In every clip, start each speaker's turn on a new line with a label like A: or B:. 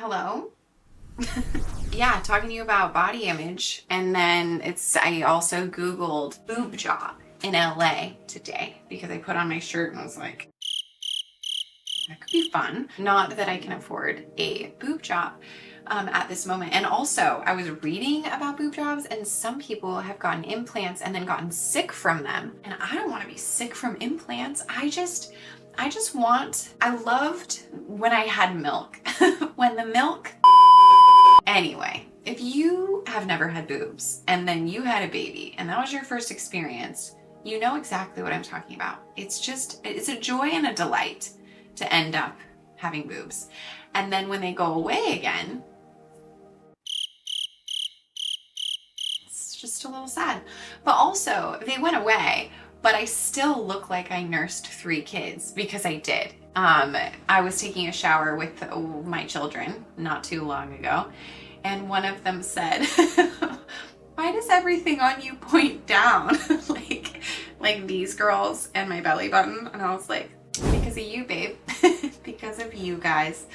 A: Hello? Yeah, talking to you about body image. And then I also Googled boob job in LA today because I put on my shirt and I was like, that could be fun. Not that I can afford a boob job at this moment. And also, I was reading about boob jobs, and some people have gotten implants and then gotten sick from them. And I don't want to be sick from implants. I loved when I had milk. When the milk. Anyway, if you have never had boobs and then you had a baby and that was your first experience, you know exactly what I'm talking about. It's a joy and a delight to end up having boobs. And then when they go away again, it's just a little sad. But also, they went away, but I still look like I nursed 3 kids because I did. I was taking a shower with my children not too long ago, and one of them said, why does everything on you point down? like these girls and my belly button. And I was like, because of you, babe. Because of you guys,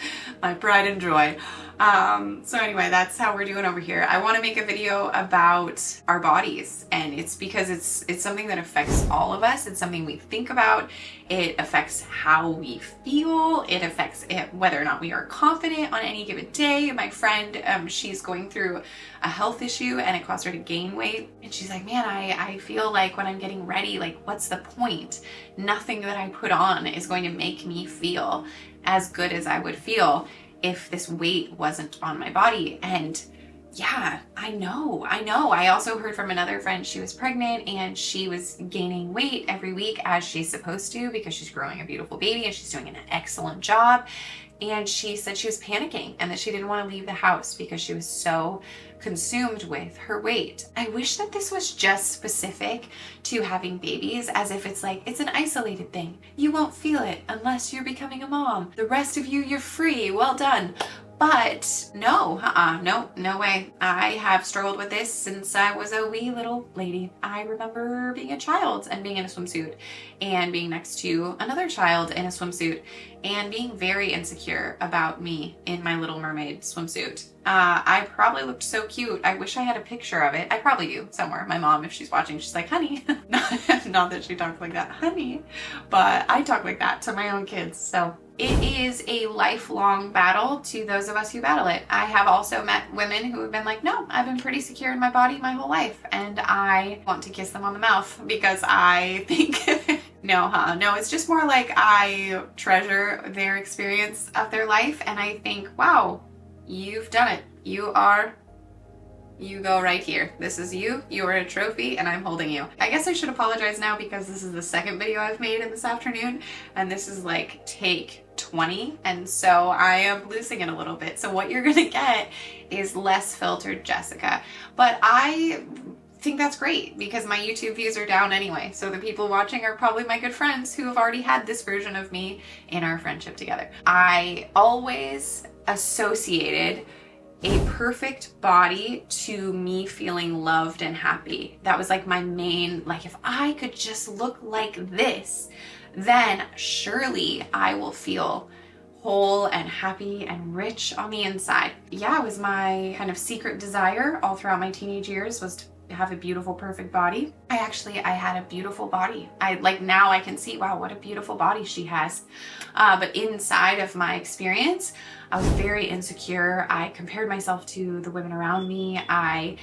A: my pride and joy. So anyway, that's how we're doing over here. I want to make a video about our bodies, and it's because it's something that affects all of us. It's something we think about. It affects how we feel. It affects whether or not we are confident on any given day. My friend, she's going through a health issue and it caused her to gain weight. And she's like, man, I feel like when I'm getting ready, like, what's the point? Nothing that I put on is going to make me feel as good as I would feel if this weight wasn't on my body. And yeah, I know. I also heard from another friend, she was pregnant and she was gaining weight every week as she's supposed to because she's growing a beautiful baby and she's doing an excellent job. And she said she was panicking and that she didn't want to leave the house because she was so consumed with her weight. I wish that this was just specific to having babies, as if it's like, it's an isolated thing. You won't feel it unless you're becoming a mom. The rest of you, you're free. Well done. But no, no way. I have struggled with this since I was a wee little lady. I remember being a child and being in a swimsuit and being next to another child in a swimsuit and being very insecure about me in my Little Mermaid swimsuit. I probably looked so cute. I wish I had a picture of it. I probably do somewhere. My mom, if she's watching, she's like, honey. Not that she talks like that, honey, but I talk like that to my own kids. So it is a lifelong battle to those of us who battle it. I have also met women who have been like, no, I've been pretty secure in my body my whole life, and I want to kiss them on the mouth because I think no, it's just more like I treasure their experience of their life, and I think, wow, you've done it. You go right here. This is you. You are a trophy and I'm holding you. I guess I should apologize now because this is the second video I've made in this afternoon and this is like take 20, and so I am losing it a little bit. So what you're gonna get is less filtered Jessica. But I think that's great because my YouTube views are down anyway. So the people watching are probably my good friends who have already had this version of me in our friendship together. I always associated a perfect body to me feeling loved and happy. That was like my main, like, if I could just look like this, then surely I will feel whole and happy and rich on the inside. Yeah, it was my kind of secret desire all throughout my teenage years was to have a beautiful, perfect body. I had a beautiful body. Now I can see, wow, what a beautiful body she has. But inside of my experience, I was very insecure. I compared myself to the women around me. I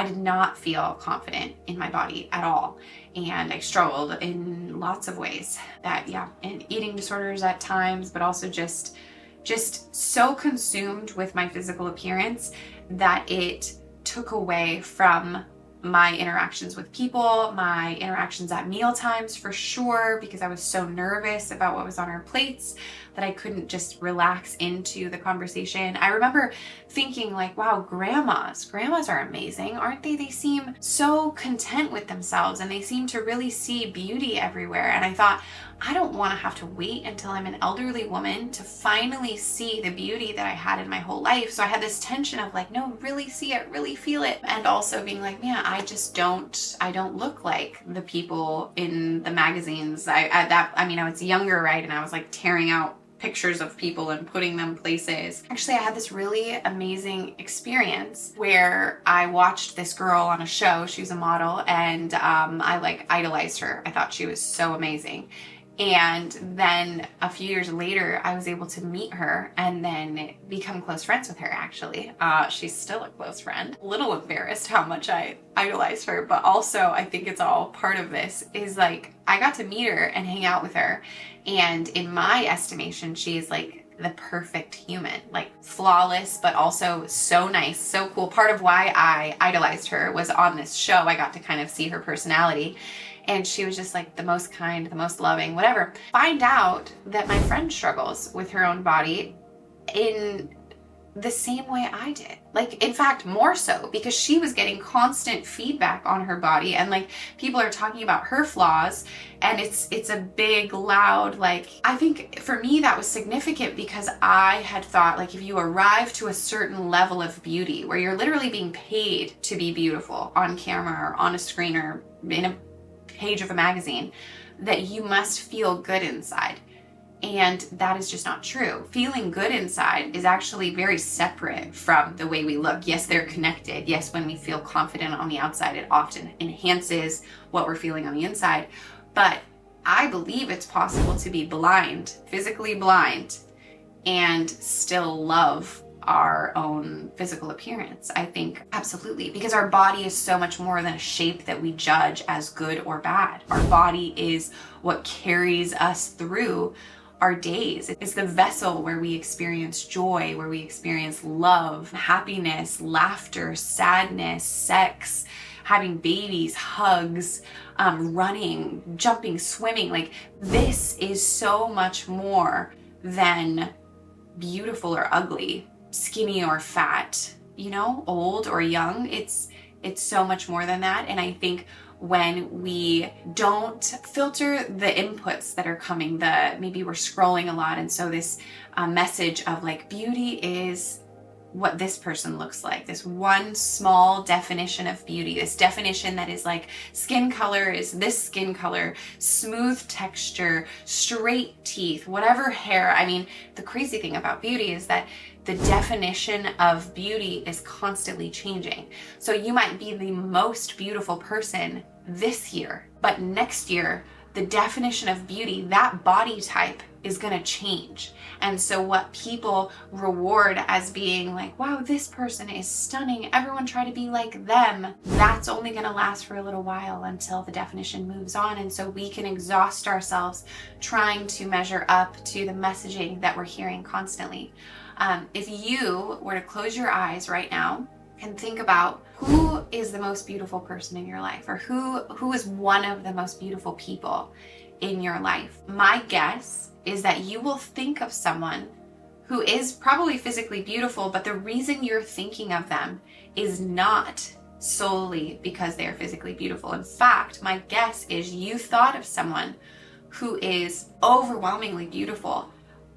A: did not feel confident in my body at all. And I struggled in lots of ways and eating disorders at times, but also just so consumed with my physical appearance that it took away from my interactions with people, my interactions at meal times for sure, because I was so nervous about what was on our plates that I couldn't just relax into the conversation. I remember thinking like, wow, grandmas are amazing, aren't they? They seem so content with themselves and they seem to really see beauty everywhere. And I thought, I don't want to have to wait until I'm an elderly woman to finally see the beauty that I had in my whole life. So I had this tension of like, no, really see it, really feel it. And also being like, man, I don't look like the people in the magazines. I was younger, right? And I was like tearing out pictures of people and putting them places. Actually, I had this really amazing experience where I watched this girl on a show. She was a model, and I like idolized her. I thought she was so amazing. And then a few years later, I was able to meet her and then become close friends with her, actually. She's still a close friend. A little embarrassed how much I idolized her, but also I think it's all part of this, is like, I got to meet her and hang out with her. And in my estimation, she is like the perfect human, like flawless, but also so nice, so cool. Part of why I idolized her was on this show. I got to kind of see her personality. And she was just like the most kind, the most loving, whatever. Find out that my friend struggles with her own body in the same way I did. Like, in fact, more so, because she was getting constant feedback on her body, and like people are talking about her flaws, and it's a big, loud, like, I think for me that was significant because I had thought, like, if you arrive to a certain level of beauty where you're literally being paid to be beautiful on camera or on a screen or in a page of a magazine, that you must feel good inside. And that is just not true. Feeling good inside is actually very separate from the way we look. Yes, they're connected. Yes, when we feel confident on the outside, it often enhances what we're feeling on the inside. But I believe it's possible to be blind, physically blind, and still love our own physical appearance. I think absolutely, because our body is so much more than a shape that we judge as good or bad. Our body is what carries us through our days. It's the vessel where we experience joy, where we experience love, happiness, laughter, sadness, sex, having babies, hugs, running, jumping, swimming. Like, this is so much more than beautiful or ugly, skinny or fat, you know, old or young. It's so much more than that. And I think when we don't filter the inputs that are coming, maybe we're scrolling a lot, and so this message of like, beauty is what this person looks like, this one small definition of beauty, this definition that is like, skin color is this skin color, smooth texture, straight teeth, whatever hair. I mean, the crazy thing about beauty is that the definition of beauty is constantly changing. So you might be the most beautiful person this year, but next year, the definition of beauty, that body type, is going to change. And so what people reward as being like, wow, this person is stunning, everyone try to be like them, that's only going to last for a little while until the definition moves on. And so we can exhaust ourselves trying to measure up to the messaging that we're hearing constantly. If you were to close your eyes right now and think about who is the most beautiful person in your life, or who is one of the most beautiful people in your life, my guess is that you will think of someone who is probably physically beautiful, but the reason you're thinking of them is not solely because they are physically beautiful. In fact, my guess is you thought of someone who is overwhelmingly beautiful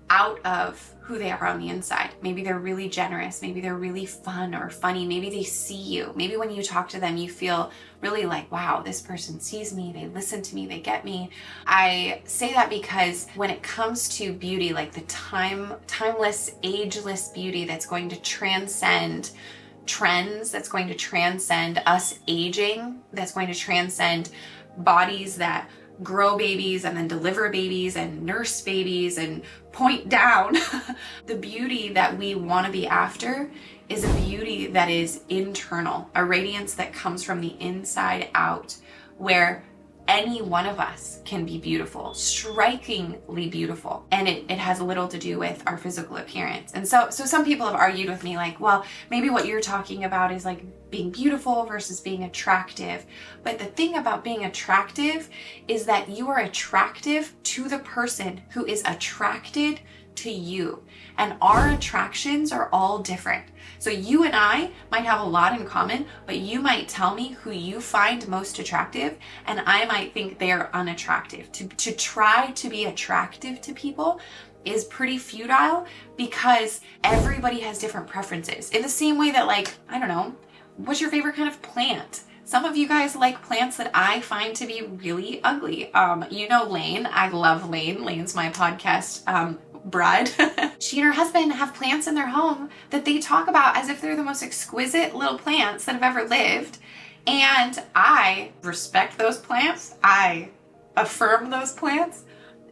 A: out of who they are on the inside. Maybe they're really generous, maybe they're really fun or funny, maybe they see you. Maybe when you talk to them, you feel really like, wow, this person sees me, they listen to me, they get me. I say that because when it comes to beauty, like the timeless, ageless beauty that's going to transcend trends, that's going to transcend us aging, that's going to transcend bodies that grow babies and then deliver babies and nurse babies and point down. The beauty that we want to be after is a beauty that is internal, a radiance that comes from the inside out, where any one of us can be beautiful, strikingly beautiful. And it has little to do with our physical appearance. And so some people have argued with me like, well, maybe what you're talking about is like being beautiful versus being attractive. But the thing about being attractive is that you are attractive to the person who is attracted to you. And our attractions are all different. So you and I might have a lot in common, but you might tell me who you find most attractive, and I might think they're unattractive. To try to be attractive to people is pretty futile because everybody has different preferences. In the same way that, like, I don't know, what's your favorite kind of plant? Some of you guys like plants that I find to be really ugly. You know Lane. I love Lane. Lane's my podcast bride. She and her husband have plants in their home that they talk about as if they're the most exquisite little plants that have ever lived. And I respect those plants. I affirm those plants.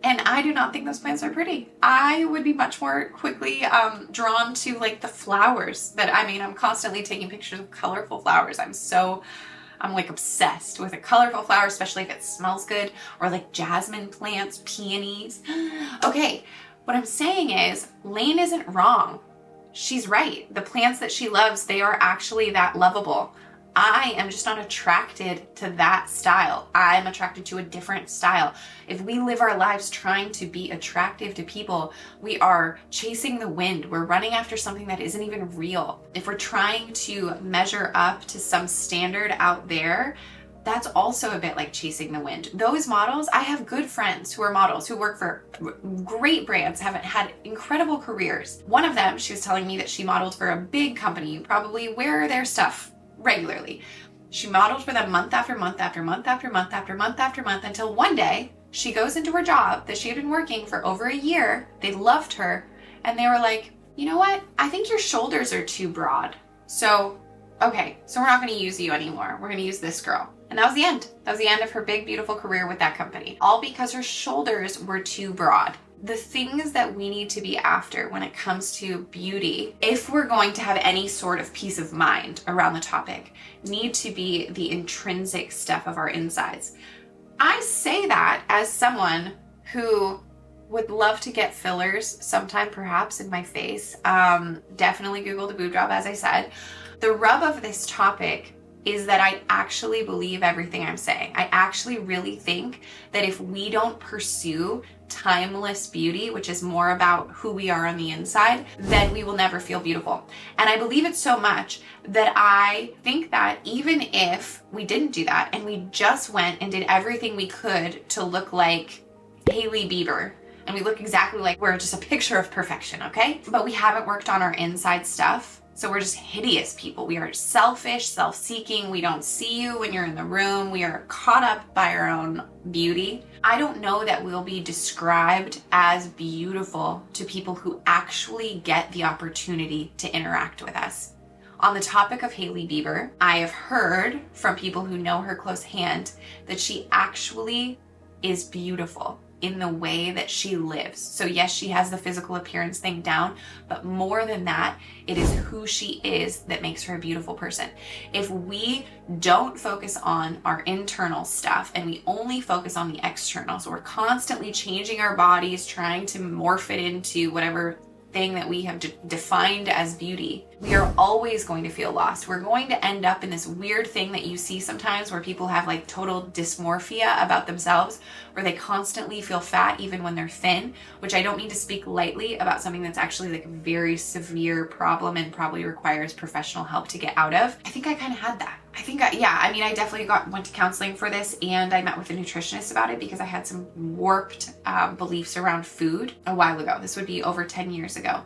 A: And I do not think those plants are pretty. I would be much more quickly drawn to like the flowers that, I mean, I'm constantly taking pictures of colorful flowers. I'm like obsessed with a colorful flower, especially if it smells good, or like jasmine plants, peonies. Okay, what I'm saying is Lane isn't wrong. She's right. The plants that she loves, they are actually that lovable. I am just not attracted to that style. I'm attracted to a different style. If we live our lives trying to be attractive to people, we are chasing the wind. We're running after something that isn't even real. If we're trying to measure up to some standard out there, that's also a bit like chasing the wind. Those models, I have good friends who are models who work for great brands, have had incredible careers. One of them, she was telling me that she modeled for a big company. You probably wear their stuff regularly. She modeled for them month after month after month after month after month after month until one day she goes into her job that she had been working for over a year. They loved her and they were like, you know what? I think your shoulders are too broad. So, okay, so we're not going to use you anymore. We're going to use this girl. And that was the end. That was the end of her big, beautiful career with that company. All because her shoulders were too broad. The things that we need to be after when it comes to beauty, if we're going to have any sort of peace of mind around the topic, need to be the intrinsic stuff of our insides. I say that as someone who would love to get fillers sometime perhaps in my face. Definitely Google the boob job, as I said. The rub of this topic is that I actually believe everything I'm saying. I actually really think that if we don't pursue timeless beauty, which is more about who we are on the inside, then we will never feel beautiful. And I believe it so much that I think that even if we didn't do that and we just went and did everything we could to look like Hailey Bieber, and we look exactly like we're just a picture of perfection, okay? But we haven't worked on our inside stuff. So we're just hideous people. We are selfish, self-seeking. We don't see you when you're in the room. We are caught up by our own beauty. I don't know that we'll be described as beautiful to people who actually get the opportunity to interact with us. On the topic of Hailey Bieber, I have heard from people who know her close hand that she actually is beautiful in the way that she lives. So yes, she has the physical appearance thing down, but more than that, it is who she is that makes her a beautiful person. If we don't focus on our internal stuff and we only focus on the external, so we're constantly changing our bodies, trying to morph it into whatever thing that we have defined as beauty, we are always going to feel lost. We're going to end up in this weird thing that you see sometimes where people have like total dysmorphia about themselves, where they constantly feel fat even when they're thin, which I don't mean to speak lightly about something that's actually like a very severe problem and probably requires professional help to get out of. I think I kind of had that. I definitely went to counseling for this, and I met with a nutritionist about it because I had some warped beliefs around food a while ago. This would be over 10 years ago.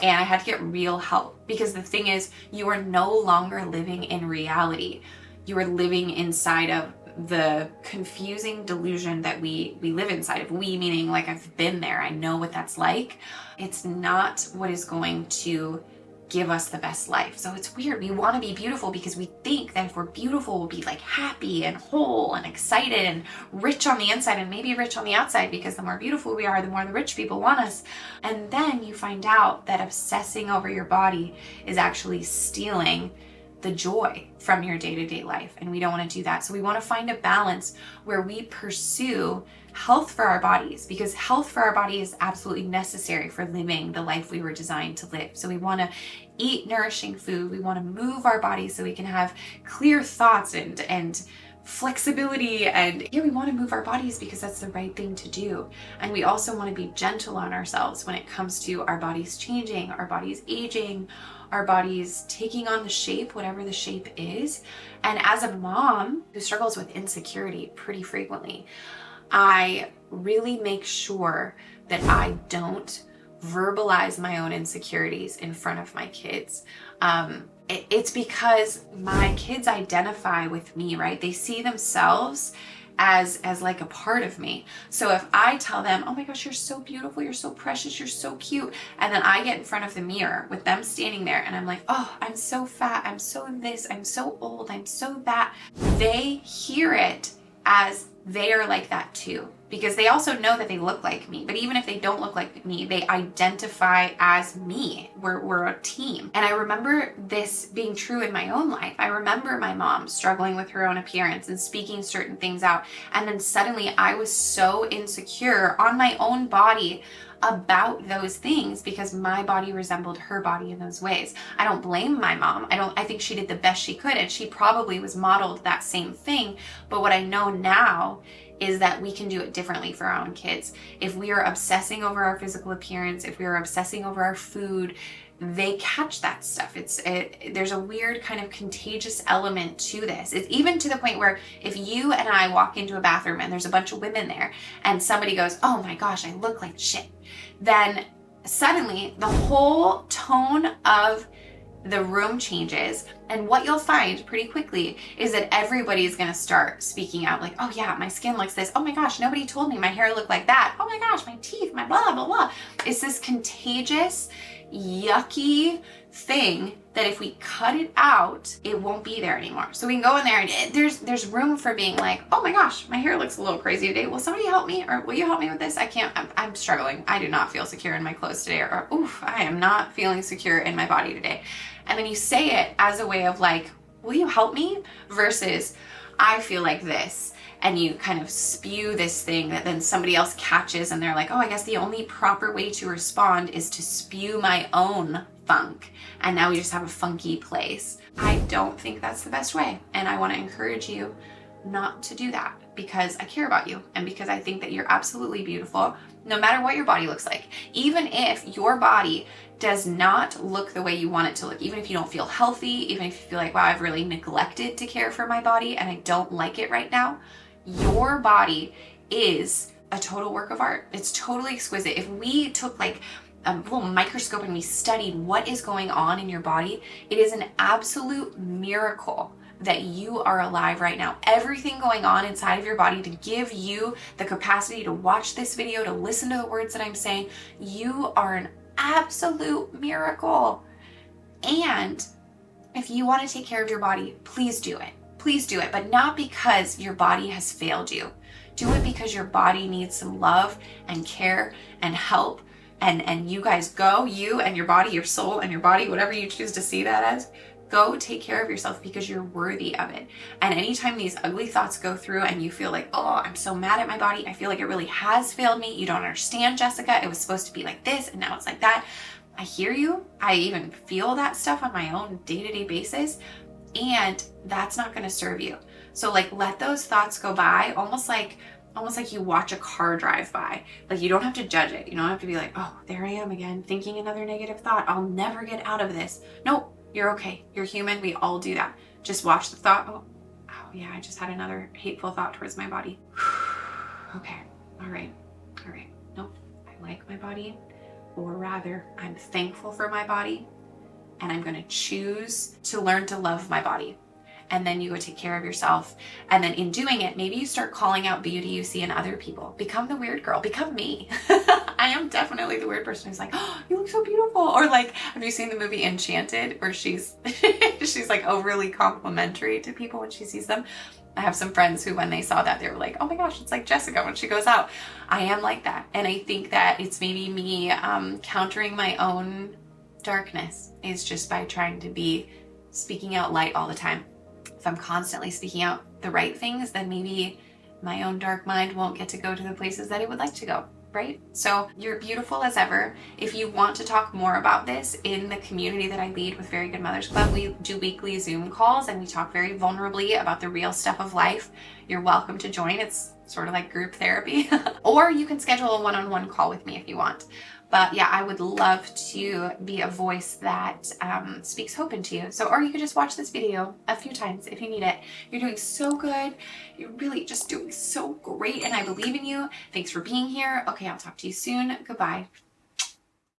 A: And I had to get real help because the thing is, you are no longer living in reality. You are living inside of the confusing delusion that we live inside of. We meaning like I've been there. I know what that's like. It's not what is going to give us the best life. So it's weird. We want to be beautiful because we think that if we're beautiful, we'll be like happy and whole and excited and rich on the inside and maybe rich on the outside, because the more beautiful we are, the more the rich people want us. And then you find out that obsessing over your body is actually stealing the joy from your day-to-day life. And we don't want to do that. So we want to find a balance where we pursue health for our bodies, because health for our body is absolutely necessary for living the life we were designed to live. So we want to eat nourishing food. We want to move our bodies so we can have clear thoughts and flexibility, and we want to move our bodies because that's the right thing to do. And we also want to be gentle on ourselves when it comes to our bodies changing, our bodies aging, our bodies taking on the shape, whatever the shape is. And as a mom who struggles with insecurity pretty frequently, I really make sure that I don't verbalize my own insecurities in front of my kids. It's because my kids identify with me, right? They see themselves as like a part of me. So if I tell them, oh my gosh, you're so beautiful, you're so precious, you're so cute, and then I get in front of the mirror with them standing there and I'm like, oh, I'm so fat, I'm so this, I'm so old, I'm so that, they hear it as they are like that too, because they also know that they look like me. But even if they don't look like me, they identify as me. We're a team. And I remember this being true in my own life. I remember my mom struggling with her own appearance and speaking certain things out. And then suddenly I was so insecure on my own body about those things because my body resembled her body in those ways. I don't blame my mom. I think she did the best she could, and she probably was modeled that same thing. But what I know now is that we can do it differently for our own kids. If we are obsessing over our physical appearance, if we are obsessing over our food, they catch that stuff. There's a weird kind of contagious element to this. It's even to the point where if you and I walk into a bathroom and there's a bunch of women there and somebody goes, oh my gosh, I look like shit, then suddenly the whole tone of the room changes. And what you'll find pretty quickly is that everybody's gonna start speaking out like, oh yeah, my skin looks this. Oh my gosh, nobody told me my hair looked like that. Oh my gosh, my teeth, my blah, blah, blah. It's this contagious, yucky thing that if we cut it out, it won't be there anymore. So we can go in there and there's room for being like, oh my gosh, my hair looks a little crazy today. Will somebody help me? Or will you help me with this? I'm struggling. I do not feel secure in my clothes today. Or oof, I am not feeling secure in my body today. And then you say it as a way of like, will you help me? Versus, I feel like this. And you kind of spew this thing that then somebody else catches and they're like, oh, I guess the only proper way to respond is to spew my own funk. And now we just have a funky place. I don't think that's the best way. And I want to encourage you not to do that because I care about you and because I think that you're absolutely beautiful no matter what your body looks like. Even if your body does not look the way you want it to look, even if you don't feel healthy, even if you feel like, wow, I've really neglected to care for my body and I don't like it right now, your body is a total work of art. It's totally exquisite. If we took like a little microscope and we studied what is going on in your body, it is an absolute miracle that you are alive right now. Everything going on inside of your body to give you the capacity to watch this video, to listen to the words that I'm saying, you are an absolute miracle. And if you want to take care of your body, please do it. Please do it, but not because your body has failed you. Do it because your body needs some love and care and help. And you guys go, you and your body, your soul and your body, whatever you choose to see that as, go take care of yourself because you're worthy of it. And anytime these ugly thoughts go through and you feel like, oh, I'm so mad at my body, I feel like it really has failed me. You don't understand, Jessica. It was supposed to be like this and now it's like that. I hear you. I even feel that stuff on my own day-to-day basis. And that's not going to serve you. So like, let those thoughts go by, almost like you watch a car drive by. Like, you don't have to judge it. You don't have to be like, oh, there I am again, thinking another negative thought. I'll never get out of this. No, you're okay. You're human. We all do that. Just watch the thought. Oh yeah, I just had another hateful thought towards my body. Okay. All right. Nope. I like my body, or rather, I'm thankful for my body. And I'm going to choose to learn to love my body. And then you go take care of yourself. And then in doing it, maybe you start calling out beauty you see in other people. Become the weird girl. Become me. I am definitely the weird person who's like, oh, you look so beautiful. Or like, have you seen the movie Enchanted where she's like overly complimentary to people when she sees them? I have some friends who, when they saw that, they were like, oh my gosh, it's like Jessica when she goes out. I am like that. And I think that it's maybe me countering my own darkness is just by trying to be speaking out light all the time. If I'm constantly speaking out the right things, then maybe my own dark mind won't get to go to the places that it would like to go, right? So you're beautiful as ever. If you want to talk more about this in the community that I lead with Very Good Mothers Club, we do weekly Zoom calls and we talk very vulnerably about the real stuff of life. You're welcome to join. It's sort of like group therapy. Or you can schedule a one-on-one call with me if you want. But yeah, I would love to be a voice that speaks hope into you. So, or you could just watch this video a few times if you need it. You're doing so good. You're really just doing so great. And I believe in you. Thanks for being here. Okay, I'll talk to you soon. Goodbye.